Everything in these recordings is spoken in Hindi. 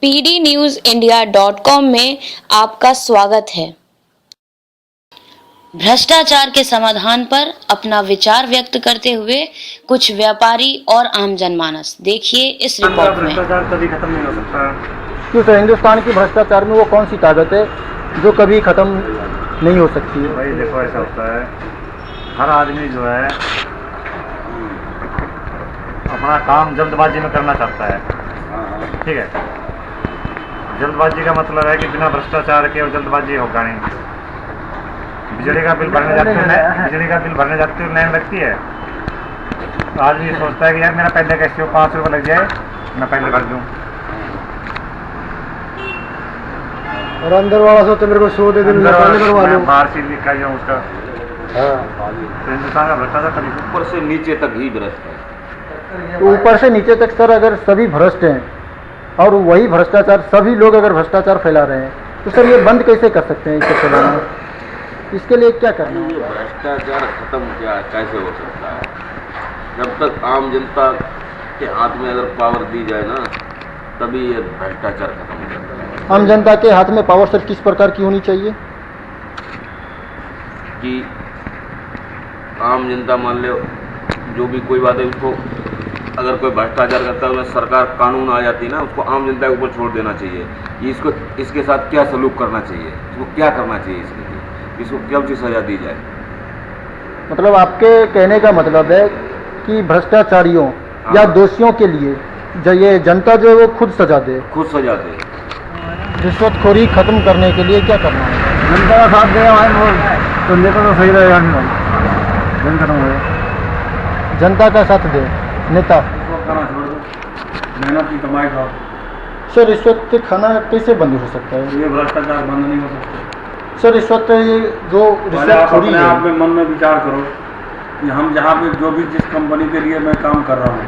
pdnewsindia.com में आपका स्वागत है। भ्रष्टाचार के समाधान पर अपना विचार व्यक्त करते हुए कुछ व्यापारी और आम जनमानस, देखिए इस रिपोर्ट में। भ्रष्टाचार कभी खत्म नहीं हो सकता। क्यों सर, हिंदुस्तान की भ्रष्टाचार में वो कौन सी ताकत है जो कभी खत्म नहीं हो सकती है? भाई देखो, ऐसा होता है, हर आदमी जो है अपना काम जल्दबाजी में करना चाहता है, ठीक है। जल्दबाजी का मतलब है कि बिना भ्रष्टाचार के और जल्दबाजी होगा नहीं। बिजली का बिल भरने जाते हुए लाइन लगती है, तो आदमी सोचता है कि यार मेरा पहले कैसे हो, 5 रुपये लग जाए, मैं पहले भर दूँ। और अंदर वाला सोचते मेरे को 100 दे दे, बाहर से लिखा जाऊँ उसका। तो हिंदुस्तान का भ्रष्टाचार कभी ऊपर से नीचे तक ही भ्रष्ट है। तो ऊपर से नीचे तक सर, अगर सभी भ्रष्ट हैं और वही भ्रष्टाचार, सभी लोग अगर भ्रष्टाचार फैला रहे हैं, तो सर ये बंद कैसे कर सकते हैं? इसे फैलाना, इसके लिए क्या करना है? ये भ्रष्टाचार खत्म कैसे हो सकता है? जब तक आम जनता के हाथ में अगर पावर दी जाए ना, तभी ये भ्रष्टाचार खत्म हो सकता है। आम जनता के हाथ में पावर सर किस प्रकार की होनी चाहिए? कि आम जनता मान लो जो भी कोई बात है, उसको अगर कोई भ्रष्टाचार करता है, उसमें सरकार कानून आ जाती है ना, उसको आम जनता के ऊपर छोड़ देना चाहिए। ये इसके साथ क्या सलूक करना चाहिए, इसको क्या करना चाहिए, इसके लिए इसको क्या सी सजा दी जाए। मतलब आपके कहने का मतलब है कि भ्रष्टाचारियों या दोषियों के लिए जो ये जनता जो है वो खुद सजा दे। रिश्वतखोरी खत्म करने के लिए क्या करना है? जनता का साथ देगा भाई, तो नेता तो सही रहेगा नहीं भाई, जन खत्म हो। जनता का साथ दे नेता। मेहनत की कमाई खाओ। सर रिश्वत खाना कैसे बंद हो सकता है? ये भ्रष्टाचार बंद नहीं हो सकता। सर रिश्वत ये जो रिश्वतखोरी है, आप में मन में विचार करो कि हम जहाँ पे जो भी जिस कंपनी के लिए मैं काम कर रहा हूँ,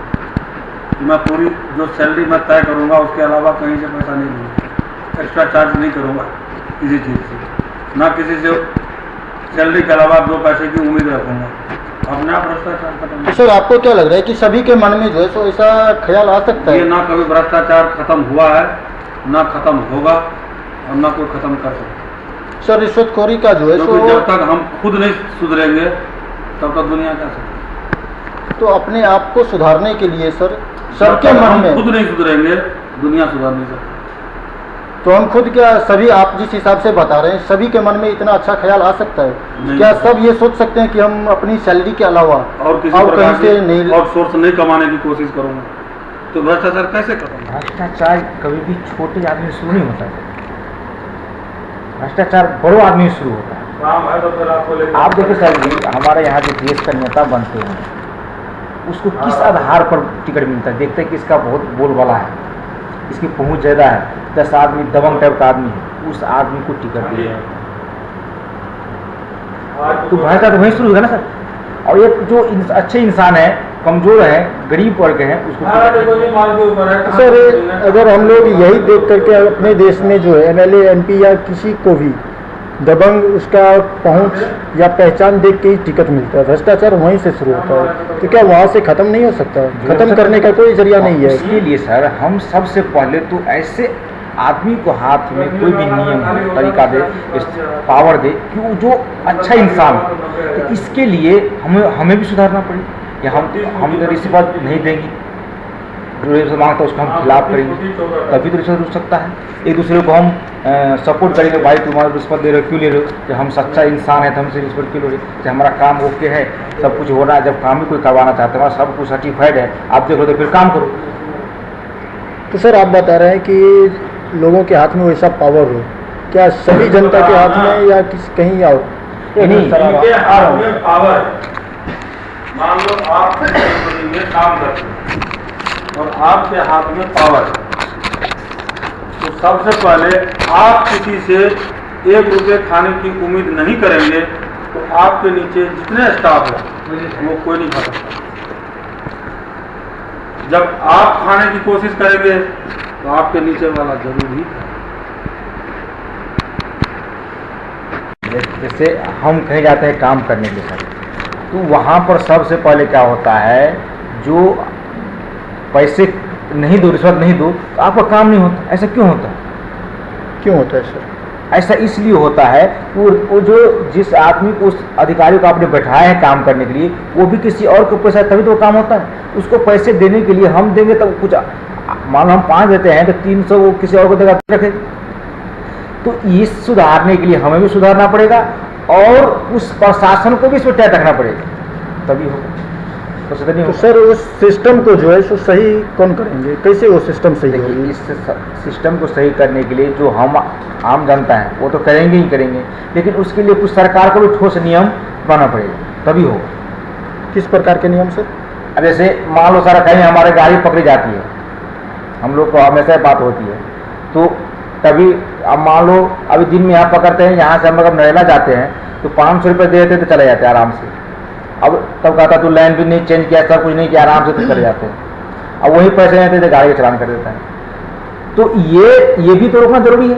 तो मैं पूरी जो सैलरी मैं तय करूँगा, उसके अलावा कहीं से पैसा नहीं लूँगा, एक्स्ट्रा चार्ज नहीं करूँगा किसी चीज़ से, ना किसी से सैलरी के अलावा 2 पैसे की उम्मीद रखूँगा। अपने आप भ्रष्टाचार खत्म। तो सर आपको क्या लग रहा है कि सभी के मन में जो है सो ऐसा ख्याल आ सकता है? ये ना कभी भ्रष्टाचार खत्म हुआ है, ना खत्म होगा और ना कोई खत्म कर सकता। सर रिश्वतखोरी का जो है सो, जब तक हम खुद नहीं सुधरेंगे तब तक दुनिया क्या सुधरेगी? तो अपने आप को सुधारने के लिए सर सबके मन में, खुद नहीं सुधरेंगे दुनिया सुधार नहीं सकती। तो हम खुद क्या, सभी आप जिस हिसाब से बता रहे हैं, सभी के मन में इतना अच्छा ख्याल आ सकता है? क्या सब ये सोच सकते हैं कि हम अपनी सैलरी के अलावा और कहीं से नहीं और सोर्स नहीं कमाने की कोशिश करूँगा, तो भ्रष्टाचार कैसे करूँगा? भ्रष्टाचार कभी भी छोटे आदमी शुरू नहीं होता है, भ्रष्टाचार बड़ों आदमी शुरू होता है। आप देखिए सर, हमारे यहाँ जो देश का नेता बनते हैं, उसको किस आधार पर टिकट मिलता है? देखते हैं कि इसका बहुत बोलबाला है, इसकी पहुंच ज़्यादा है, 10 आदमी दबंग टाइप का आदमी है, उस आदमी को टिकट दिया, तो भ्रष्टाचार तो वहीं शुरू होगा ना सर। और एक जो अच्छे इंसान है, कमजोर है, गरीब वर्ग है, उसको सर अगर हम लोग यही देख करके अपने देश में जो है MLA MP या किसी को भी दबंग उसका पहुंच या पहचान देख के ही टिकट मिलता है, भ्रष्टाचार वहीं से शुरू होता है, तो क्या वहाँ से खत्म नहीं हो सकता? खत्म करने का कोई जरिया नहीं है? इसके लिए सर हम सबसे पहले तो ऐसे आदमी को हाथ में कोई भी नियम तरीका दे, पावर दे कि वो जो अच्छा इंसान, तो इसके लिए हमें भी सुधारना पड़ेगा। या हम रिश्वत नहीं देंगे, जो रिश्वत मांगता है उसको हम खिलाफ करेंगे, तभी तो रिश्वत रुक सकता है। एक दूसरे को हम सपोर्ट करेंगे, भाई तुम्हारा रिश्वत दे रहे हो, क्यों ले रहे हो? जब हम सच्चा इंसान है तो हमसे रिश्वत क्यों ले रहे हो? जब हमारा काम ओके है, सब कुछ हो रहा है, जब काम ही कोई करवाना चाहते हैं, हमारा सब कुछ सर्टिफाइड है, आप देख लो तो फिर काम करो। तो सर आप बता रहे हैं कि लोगों के हाथ में वैसा पावर हो, क्या सभी जनता के हाथ में या कहीं और? नहीं, पावर, मान लो आप कंपनी में काम करते हैं और आपके हाथ में पावर, तो सबसे पहले आप किसी से 1 रुपये खाने की उम्मीद नहीं करेंगे, तो आपके नीचे जितने स्टाफ है वो कोई नहीं खा सकता। जब आप खाने की कोशिश करेंगे तो आपके नीचे वाला जरूर ही। जैसे हम कहीं जाते हैं काम करने के लिए, तो वहाँ पर सबसे पहले क्या होता है, जो पैसे नहीं दो, रिश्वत नहीं दो, तो आपका काम नहीं होता। ऐसा क्यों होता है? क्यों होता है सर? ऐसा इसलिए होता है वो जो जिस आदमी को, उस अधिकारी को आपने बैठाया है काम करने के लिए, वो भी किसी और को पैसा तभी तो वो काम होता है। उसको पैसे देने के लिए हम देंगे तब कुछ, मान लो हम 5 देते हैं तो 300 वो किसी और को देगा रखे। तो ये सुधारने के लिए हमें भी सुधारना पड़ेगा और उस प्रशासन को भी इसमें टाइट रखना पड़ेगा, तभी होगा। तो सर उस सिस्टम को जो है सो सही कौन करेंगे? कैसे वो सिस्टम सही होगी? इस सिस्टम को सही करने के लिए जो हम आम जनता है वो तो करेंगे ही करेंगे, लेकिन उसके लिए कुछ सरकार को भी ठोस नियम बनाना पड़ेगा, तभी होगा। किस प्रकार के नियम सर? अब जैसे मान लो सर कहीं हमारे गाड़ी पकड़ी जाती है, हम लोग को हमेशा बात होती है, तो कभी अब मान लो अभी दिन में यहाँ पकड़ते हैं, यहाँ से हम अगर नरेला जाते हैं तो 500 रुपये देते तो चले जाते हैं आराम से। अब तब कहता तू लाइन भी नहीं चेंज किया, सब कुछ नहीं किया, आराम से तो चले जाते हैं। अब वही पैसे नहीं देते, गाड़ी का चलान कर देता है। तो ये भी तो रोकना जरूरी है।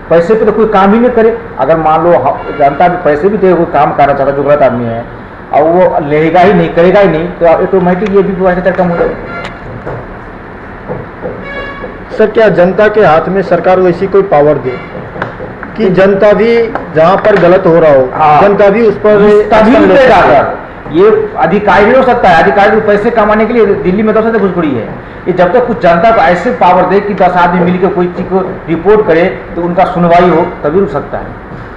पैसे पे तो कोई काम ही नहीं करे। अगर मान लो जनता भी पैसे भी दे, कोई काम करना चाहता जो गलत आदमी है, और वो लेगा ही नहीं, करेगा ही नहीं, तो ऑटोमेटिक ये भी भ्रष्टाचार कम हो जाएगा। सर क्या जनता के हाथ में सरकार वैसी कोई पावर दे कि जनता भी जहाँ पर गलत हो रहा हो, हाँ, जनता भी उस पर तभी रुकेगा सर। ये अधिकारी नहीं हो सकता है, अधिकारी को पैसे कमाने के लिए दिल्ली में 10 से घुसखोरी है। ये जब तक कुछ जनता को ऐसे पावर दे कि 10 आदमी मिलकर कोई चीज को रिपोर्ट करे तो उनका सुनवाई हो, तभी रुक सकता है।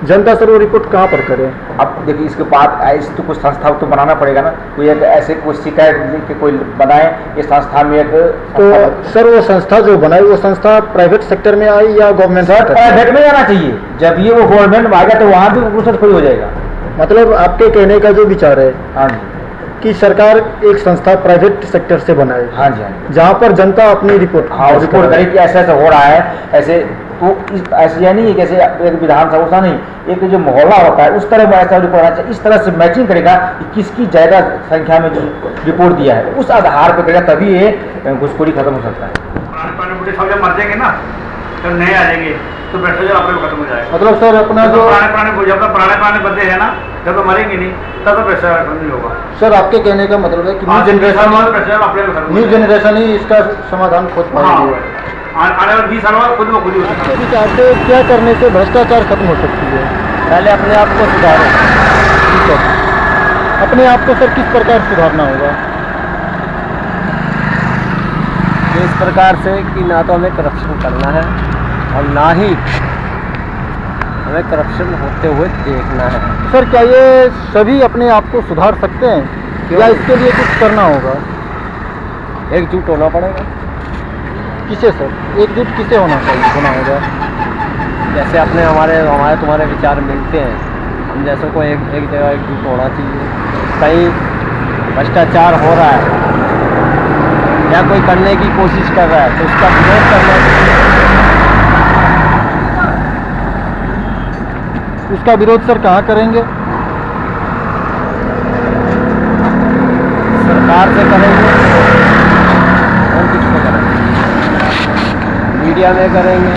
जनता सर वो रिपोर्ट कहाँ पर करे? अब देखिए इसके बाद ऐसे तो कुछ संस्था तो बनाना पड़ेगा ना, कोई एक ऐसे कोई शिकायत के कोई बनाए, ये संस्था में एक तो सर वो संस्था जो बनाई वो संस्था प्राइवेट सेक्टर में आई या गवर्नमेंट सेक्टर? प्राइवेट में आना चाहिए। जब ये वो गवर्नमेंट में आ गया तो वहाँ भी घुसखोरी हो जाएगा। मतलब आपके कहने का जो विचार है हाँ जी, कि सरकार एक संस्था प्राइवेट सेक्टर से बनाए, हाँ जी, हाँ जी, जहाँ पर जनता अपनी रिपोर्ट रिपोर्ट करे कि ऐसा ऐसा हो रहा है, ऐसे तो ऐसे यह नहीं है जैसे एक विधानसभा नहीं, एक जो मोहल्ला होता है उस तरह में ऐसा रिपोर्ट आना चाहिए। इस तरह से मैचिंग करेगा कि किसकी ज़्यादा संख्या में जो रिपोर्ट दिया है उस आधार पर करेगा, तभी ये घुसखोरी खत्म हो सकता है। पुराने बूढ़े सब जब मर जाएंगे ना, जब नए आ जाएंगे तो भ्रष्टाचार अपने खत्म हो जाएगा। मतलब सर अपना जो पुराने बंदे हैं ना, जब तो मरेंगे नहीं तब तो भ्रष्टाचार खत्म नहीं होगा। सर आपके कहने का मतलब है कि न्यू जनरेशन ही इसका समाधान खोज पाएगी। आने वाले 20 साल बाद खुद वो खुद ही हो सकता है। विचार से क्या करने से भ्रष्टाचार खत्म हो सकती है? पहले अपने आप को सुधारो। ठीक है, अपने आप को सर किस प्रकार सुधारना होगा? इस प्रकार से कि ना तो हमें करप्शन करना है और ना ही हमें करप्शन होते हुए देखना है। सर क्या ये सभी अपने आप को सुधार सकते हैं या इसके लिए कुछ करना होगा? एकजुट होना पड़ेगा। किसे सर एकजुट किसे होना होगा? जैसे अपने हमारे तुम्हारे विचार मिलते हैं, हम जैसे को एक जगह एकजुट होना चाहिए। कहीं भ्रष्टाचार हो रहा है या कोई करने की कोशिश कर रहा है तो उसका विरोध करना चाहिए। उसका विरोध सर कहाँ करेंगे? सरकार से करेंगे और किससे करेंगे? मीडिया में करेंगे।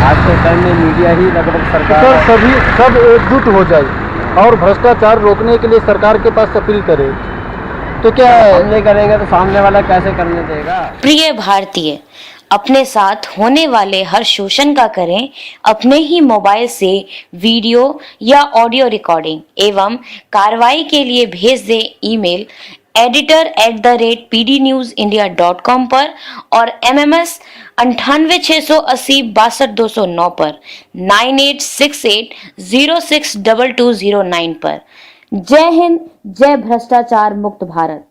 आज के टाइम में मीडिया ही लगभग सरकार सर सभी सब एकजुट हो जाए और भ्रष्टाचार रोकने के लिए सरकार के पास अपील करे तो क्या हम नहीं करेंगे तो सामने वाला कैसे करने देगा? प्रिय भारतीय, अपने साथ होने वाले हर शोषण का करें अपने ही मोबाइल से वीडियो या ऑडियो रिकॉर्डिंग एवं कार्रवाई के लिए भेज दें ईमेल editor@pdnewsindia.com पर और MMS 9868062209 पर 9868062209 पर। जय हिंद, जय भ्रष्टाचार मुक्त भारत।